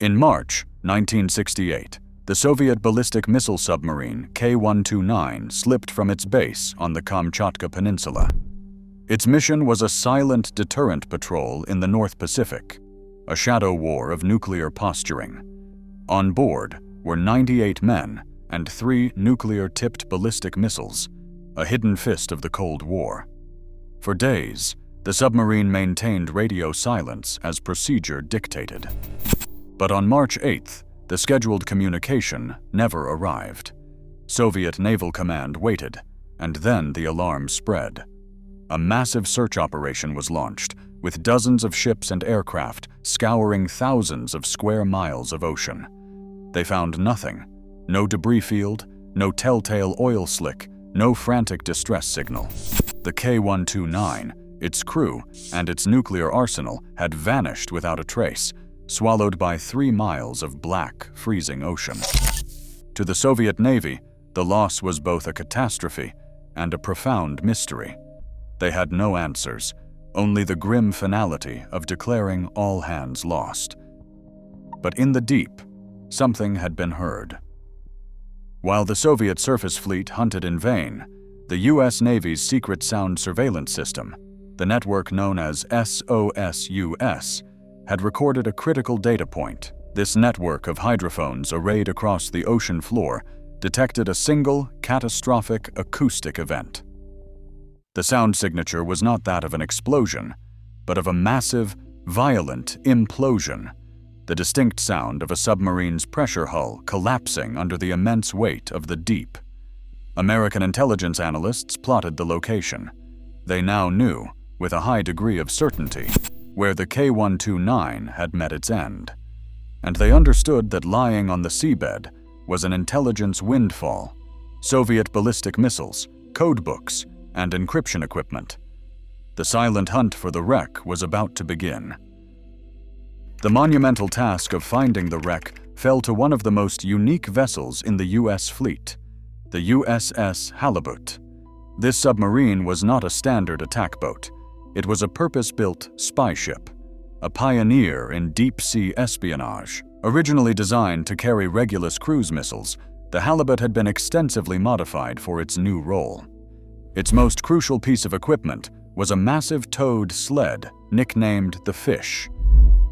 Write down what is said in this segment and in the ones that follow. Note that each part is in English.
In March 1968, the Soviet ballistic missile submarine K-129 slipped from its base on the Kamchatka Peninsula. Its mission was a silent deterrent patrol in the North Pacific, a shadow war of nuclear posturing. On board were 98 men and 3 nuclear-tipped ballistic missiles, a hidden fist of the Cold War. For days, the submarine maintained radio silence as procedure dictated. But on March 8th, the scheduled communication never arrived. Soviet Naval Command waited, and then the alarm spread. A massive search operation was launched, with dozens of ships and aircraft scouring thousands of square miles of ocean. They found nothing. No debris field, no telltale oil slick, no frantic distress signal. The K-129, its crew, and its nuclear arsenal had vanished without a trace, swallowed by 3 miles of black, freezing ocean. To the Soviet Navy, the loss was both a catastrophe and a profound mystery. They had no answers, only the grim finality of declaring all hands lost. But in the deep, something had been heard. While the Soviet surface fleet hunted in vain, the U.S. Navy's secret sound surveillance system, the network known as SOSUS, had recorded a critical data point. This network of hydrophones arrayed across the ocean floor detected a single, catastrophic acoustic event. The sound signature was not that of an explosion, but of a massive, violent implosion, the distinct sound of a submarine's pressure hull collapsing under the immense weight of the deep. American intelligence analysts plotted the location. They now knew, with a high degree of certainty, where the K-129 had met its end. And they understood that lying on the seabed was an intelligence windfall, Soviet ballistic missiles, codebooks, and encryption equipment. The silent hunt for the wreck was about to begin. The monumental task of finding the wreck fell to one of the most unique vessels in the U.S. fleet, the USS Halibut. This submarine was not a standard attack boat. It was a purpose-built spy ship, a pioneer in deep-sea espionage. Originally designed to carry Regulus cruise missiles, the Halibut had been extensively modified for its new role. Its most crucial piece of equipment was a massive towed sled nicknamed the Fish.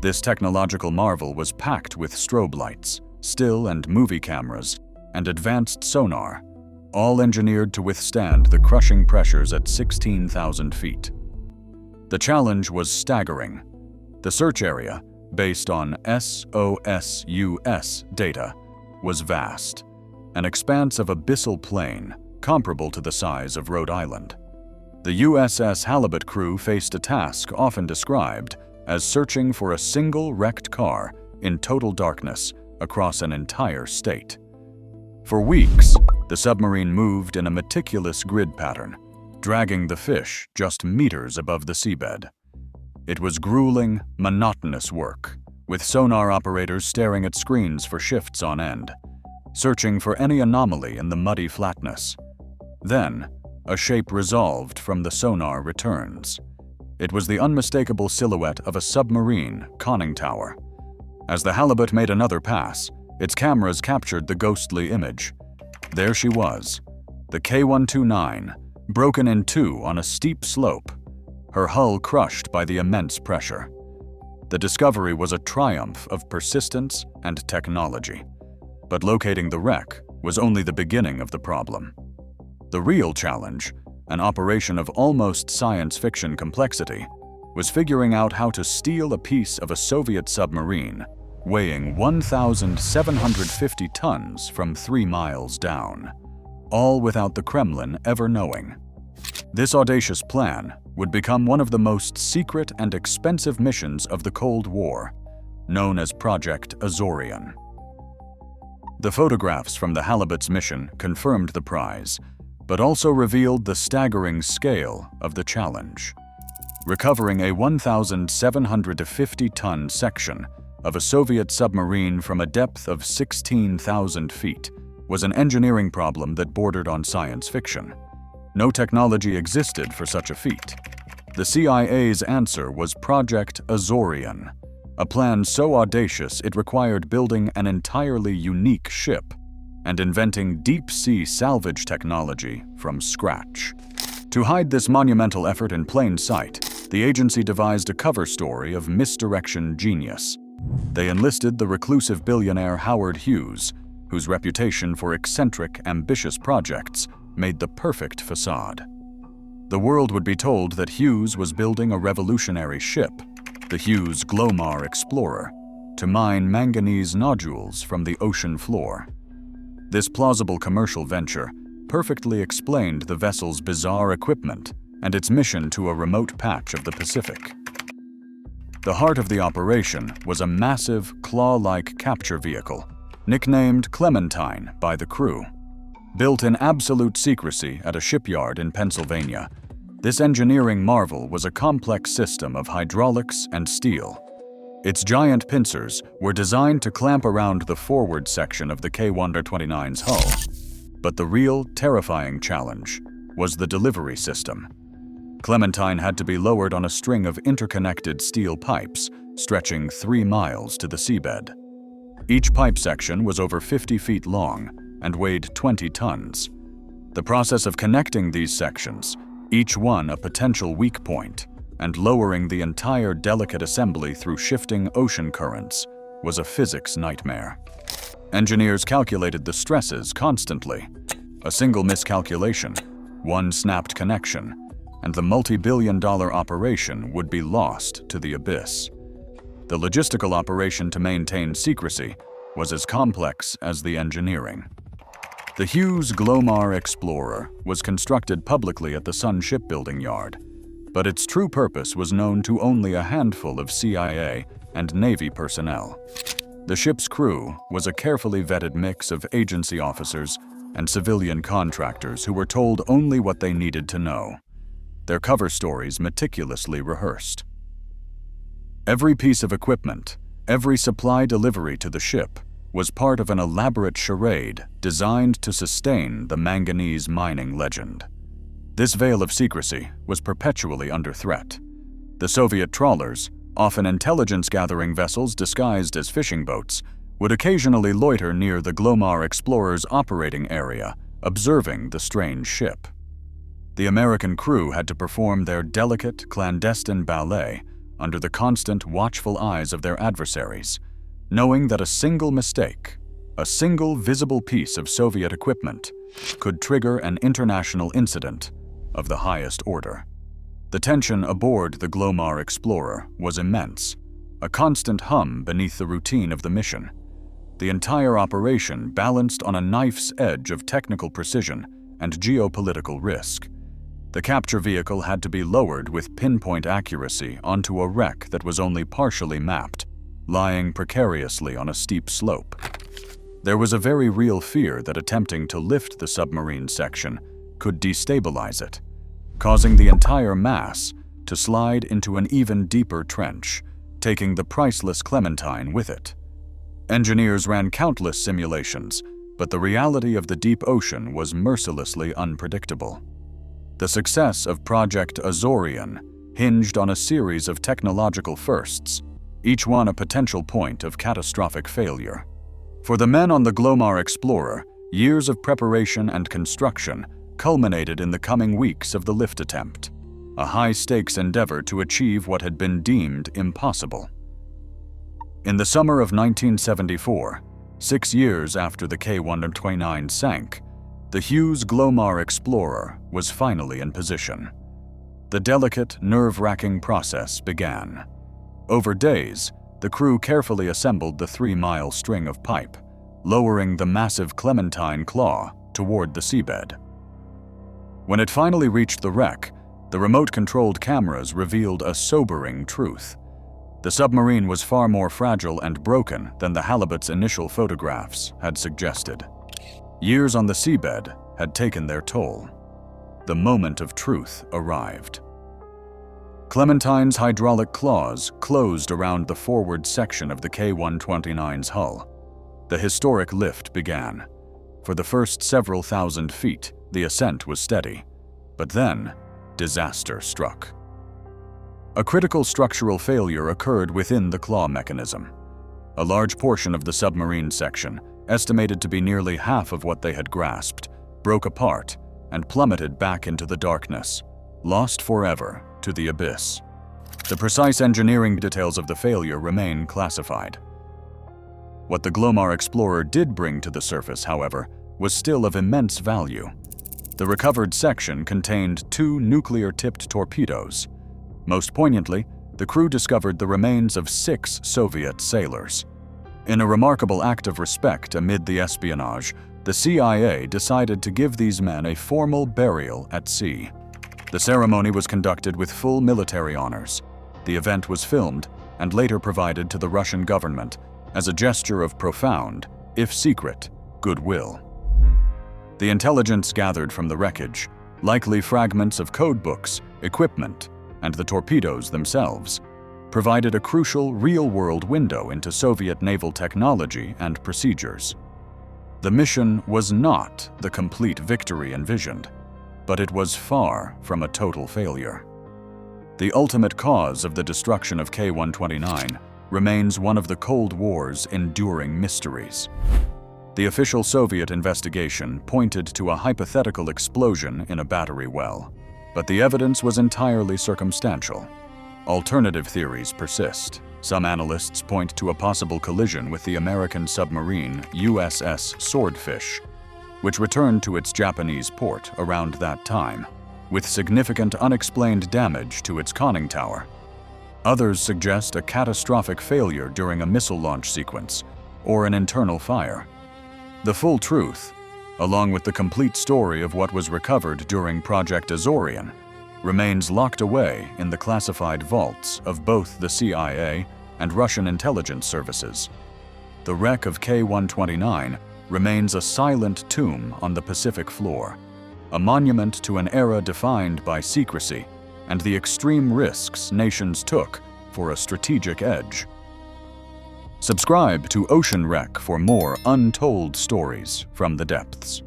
This technological marvel was packed with strobe lights, still and movie cameras, and advanced sonar, all engineered to withstand the crushing pressures at 16,000 feet. The challenge was staggering. The search area, based on SOSUS data, was vast, an expanse of abyssal plain comparable to the size of Rhode Island. The USS Halibut crew faced a task often described as searching for a single wrecked car in total darkness across an entire state. For weeks, the submarine moved in a meticulous grid pattern, dragging the Fish just meters above the seabed. It was grueling, monotonous work, with sonar operators staring at screens for shifts on end, searching for any anomaly in the muddy flatness. Then, a shape resolved from the sonar returns. It was the unmistakable silhouette of a submarine conning tower. As the Halibut made another pass, its cameras captured the ghostly image. There she was, the K-129, broken in 2 on a steep slope, her hull crushed by the immense pressure. The discovery was a triumph of persistence and technology. But locating the wreck was only the beginning of the problem. The real challenge, an operation of almost science fiction complexity, was figuring out how to steal a piece of a Soviet submarine weighing 1,750 tons from 3 miles down, all without the Kremlin ever knowing. This audacious plan would become one of the most secret and expensive missions of the Cold War, known as Project Azorian. The photographs from the Halibut's mission confirmed the prize, but also revealed the staggering scale of the challenge. Recovering a 1,750-ton section of a Soviet submarine from a depth of 16,000 feet was an engineering problem that bordered on science fiction. No technology existed for such a feat. The CIA's answer was Project Azorian, a plan so audacious it required building an entirely unique ship and inventing deep-sea salvage technology from scratch. To hide this monumental effort in plain sight, the agency devised a cover story of misdirection genius. They enlisted the reclusive billionaire Howard Hughes, whose reputation for eccentric, ambitious projects made the perfect facade. The world would be told that Hughes was building a revolutionary ship, the Hughes Glomar Explorer, to mine manganese nodules from the ocean floor. This plausible commercial venture perfectly explained the vessel's bizarre equipment and its mission to a remote patch of the Pacific. The heart of the operation was a massive, claw-like capture vehicle, nicknamed Clementine by the crew. Built in absolute secrecy at a shipyard in Pennsylvania, this engineering marvel was a complex system of hydraulics and steel. Its giant pincers were designed to clamp around the forward section of the K-129's hull. But the real, terrifying challenge was the delivery system. Clementine had to be lowered on a string of interconnected steel pipes stretching 3 miles to the seabed. Each pipe section was over 50 feet long and weighed 20 tons. The process of connecting these sections, each one a potential weak point, and lowering the entire delicate assembly through shifting ocean currents, was a physics nightmare. Engineers calculated the stresses constantly. A single miscalculation, one snapped connection, and the multi-billion-dollar operation would be lost to the abyss. The logistical operation to maintain secrecy was as complex as the engineering. The Hughes Glomar Explorer was constructed publicly at the Sun Shipbuilding Yard, but its true purpose was known to only a handful of CIA and Navy personnel. The ship's crew was a carefully vetted mix of agency officers and civilian contractors who were told only what they needed to know. Their cover stories meticulously rehearsed. Every piece of equipment, every supply delivery to the ship, was part of an elaborate charade designed to sustain the manganese mining legend. This veil of secrecy was perpetually under threat. The Soviet trawlers, often intelligence-gathering vessels disguised as fishing boats, would occasionally loiter near the Glomar Explorer's operating area, observing the strange ship. The American crew had to perform their delicate, clandestine ballet under the constant, watchful eyes of their adversaries, knowing that a single mistake, a single visible piece of Soviet equipment, could trigger an international incident of the highest order. The tension aboard the Glomar Explorer was immense, a constant hum beneath the routine of the mission. The entire operation balanced on a knife's edge of technical precision and geopolitical risk. The capture vehicle had to be lowered with pinpoint accuracy onto a wreck that was only partially mapped, lying precariously on a steep slope. There was a very real fear that attempting to lift the submarine section could destabilize it, causing the entire mass to slide into an even deeper trench, taking the priceless Clementine with it. Engineers ran countless simulations, but the reality of the deep ocean was mercilessly unpredictable. The success of Project Azorian hinged on a series of technological firsts, each one a potential point of catastrophic failure. For the men on the Glomar Explorer, years of preparation and construction culminated in the coming weeks of the lift attempt, a high-stakes endeavor to achieve what had been deemed impossible. In the summer of 1974, 6 years after the K-129 sank, the Hughes Glomar Explorer was finally in position. The delicate, nerve-wracking process began. Over days, the crew carefully assembled the 3-mile string of pipe, lowering the massive Clementine claw toward the seabed. When it finally reached the wreck, the remote-controlled cameras revealed a sobering truth. The submarine was far more fragile and broken than the halibut's initial photographs had suggested. Years on the seabed had taken their toll. The moment of truth arrived. Clementine's hydraulic claws closed around the forward section of the K-129's hull. The historic lift began. For the first several thousand feet, the ascent was steady. But then, disaster struck. A critical structural failure occurred within the claw mechanism. A large portion of the submarine section, estimated to be nearly half of what they had grasped, broke apart and plummeted back into the darkness, lost forever to the abyss. The precise engineering details of the failure remain classified. What the Glomar Explorer did bring to the surface, however, was still of immense value. The recovered section contained 2 nuclear-tipped torpedoes. Most poignantly, the crew discovered the remains of 6 Soviet sailors. In a remarkable act of respect amid the espionage, the CIA decided to give these men a formal burial at sea. The ceremony was conducted with full military honors. The event was filmed and later provided to the Russian government as a gesture of profound, if secret, goodwill. The intelligence gathered from the wreckage, likely fragments of codebooks, equipment, and the torpedoes themselves, provided a crucial real-world window into Soviet naval technology and procedures. The mission was not the complete victory envisioned, but it was far from a total failure. The ultimate cause of the destruction of K-129 remains one of the Cold War's enduring mysteries. The official Soviet investigation pointed to a hypothetical explosion in a battery well, but the evidence was entirely circumstantial. Alternative theories persist. Some analysts point to a possible collision with the American submarine USS Swordfish, which returned to its Japanese port around that time, with significant unexplained damage to its conning tower. Others suggest a catastrophic failure during a missile launch sequence or an internal fire. The full truth, along with the complete story of what was recovered during Project Azorian, remains locked away in the classified vaults of both the CIA and Russian intelligence services. The wreck of K-129 remains a silent tomb on the Pacific floor, a monument to an era defined by secrecy and the extreme risks nations took for a strategic edge. Subscribe to Ocean Wreck for more untold stories from the depths.